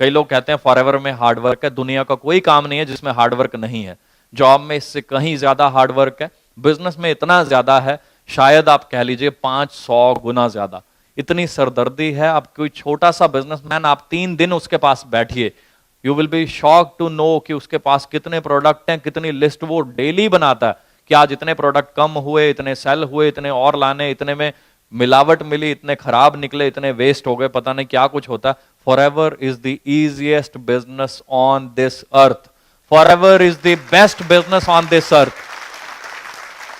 कई लोग कहते हैं फॉरएवर में हार्ड वर्क है, दुनिया का कोई काम नहीं है जिसमें हार्ड वर्क नहीं है। जॉब में इससे कहीं ज्यादा हार्ड वर्क है, बिजनेस में इतना ज्यादा है, शायद आप कह लीजिए 500 गुना ज्यादा। इतनी सरदर्दी है। आप कोई छोटा सा बिजनेसमैन, आप 3 दिन उसके पास बैठिए, you will be shock to know कि उसके पास कितने प्रोडक्ट हैं, कितनी लिस्ट वो डेली बनाता है कि आज इतने प्रोडक्ट कम हुए, इतने सेल हुए, इतने और लाने, इतने में मिलावट मिली, इतने खराब निकले, इतने वेस्ट हो गए, पता नहीं क्या कुछ होता है। Forever is the easiest business on this earth. Forever is the best business on this earth.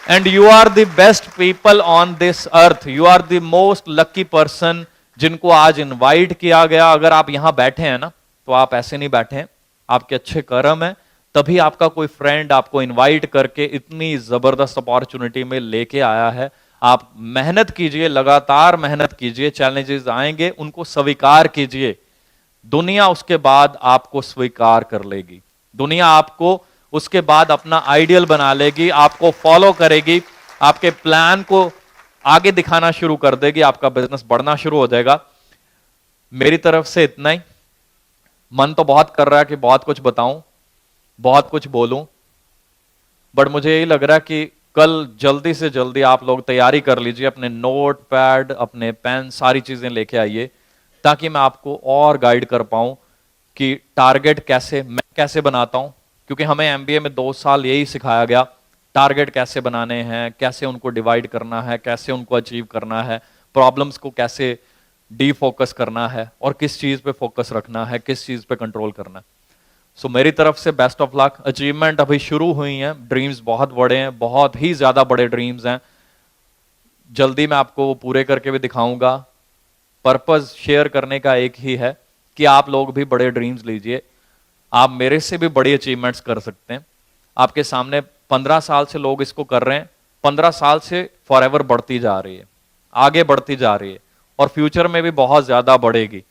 And you are the best people on this earth. You are the most lucky person जिनको आज invite किया गया। अगर आप यहां बैठे हैं ना, तो आप ऐसे नहीं बैठे हैं, आपके अच्छे कर्म है, तभी आपका कोई फ्रेंड आपको इनवाइट करके इतनी जबरदस्त अपॉर्चुनिटी में लेके आया है। आप मेहनत कीजिए, लगातार मेहनत कीजिए, चैलेंजेस आएंगे, उनको स्वीकार कीजिए। दुनिया उसके बाद आपको स्वीकार कर लेगी। दुनिया आपको उसके बाद अपना आइडियल बना लेगी, आपको फॉलो करेगी, आपके प्लान को आगे दिखाना शुरू कर देगी, आपका बिजनेस बढ़ना शुरू हो जाएगा। मेरी तरफ से इतना ही। मन तो बहुत कर रहा है कि बहुत कुछ बताऊं, बहुत कुछ बोलूं, बट मुझे यही लग रहा है कि कल जल्दी से जल्दी आप लोग तैयारी कर लीजिए, अपने नोट पैड, अपने पेन, सारी चीजें लेके आइए, ताकि मैं आपको और गाइड कर पाऊं कि टारगेट कैसे मैं कैसे बनाता हूं। क्योंकि हमें एमबीए में 2 साल यही सिखाया गया, टारगेट कैसे बनाने हैं, कैसे उनको डिवाइड करना है, कैसे उनको अचीव करना है, प्रॉब्लम्स को कैसे डीफोकस करना है, और किस चीज पे फोकस रखना है, किस चीज पे कंट्रोल करना है। सो मेरी तरफ से बेस्ट ऑफ लक। अचीवमेंट अभी शुरू हुई हैं, ड्रीम्स बहुत बड़े हैं, बहुत ही ज्यादा बड़े ड्रीम्स हैं। जल्दी मैं आपको वो पूरे करके भी दिखाऊंगा। पर्पस शेयर करने का एक ही है कि आप लोग भी बड़े ड्रीम्स लीजिए। आप मेरे से भी बड़ी अचीवमेंट्स कर सकते हैं। आपके सामने 15 साल से लोग इसको कर रहे हैं, 15 साल से फॉरएवर बढ़ती जा रही है, आगे बढ़ती जा रही है, और फ्यूचर में भी बहुत ज्यादा बढ़ेगी।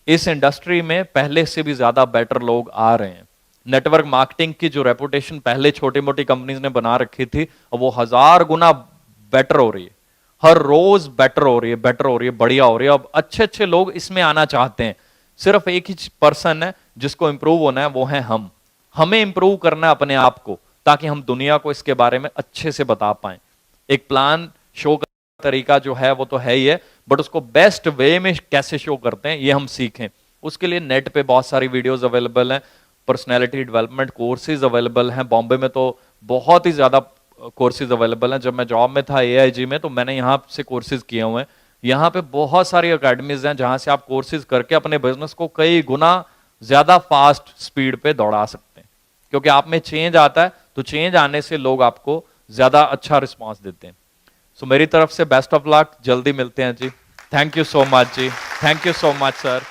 इस इंडस्ट्री में पहले से भी ज्यादा बेटर लोग आ रहे हैं। नेटवर्क मार्केटिंग की जो रेपुटेशन पहले छोटी मोटी कंपनीज ने बना रखी थी, अब वो 1000 गुना बेटर हो रही है। हर रोज बेटर हो रही है, बेटर हो रही है, बढ़िया हो रही है। अब अच्छे अच्छे लोग इसमें आना चाहते हैं। सिर्फ एक ही पर्सन है जिसको इंप्रूव होना है, वो है हम। हमें इंप्रूव करना है अपने आप को, ताकि हम दुनिया को इसके बारे में अच्छे से बता पाएं। एक प्लान शो का तरीका जो है वो तो है ही है, बट उसको बेस्ट वे में कैसे शो करते हैं ये हम सीखें। उसके लिए नेट पे बहुत सारी वीडियोस अवेलेबल हैं, पर्सनैलिटी डेवलपमेंट कोर्सेज अवेलेबल हैं। बॉम्बे में तो बहुत ही ज्यादा कोर्सेज अवेलेबल हैं। जब मैं जॉब में था AIG में, तो मैंने यहाँ से कोर्सेज किए हुए हैं। यहाँ पे बहुत सारी अकेडमीज हैं जहां से आप कोर्सेज करके अपने बिजनेस को कई गुना ज्यादा फास्ट स्पीड पे दौड़ा सकते हैं। क्योंकि आप में चेंज आता है, तो चेंज आने से लोग आपको ज्यादा अच्छा रिस्पॉन्स देते हैं। सो मेरी तरफ से बेस्ट ऑफ लक, जल्दी मिलते हैं ji. Thank you so much ji, thank you so much sir.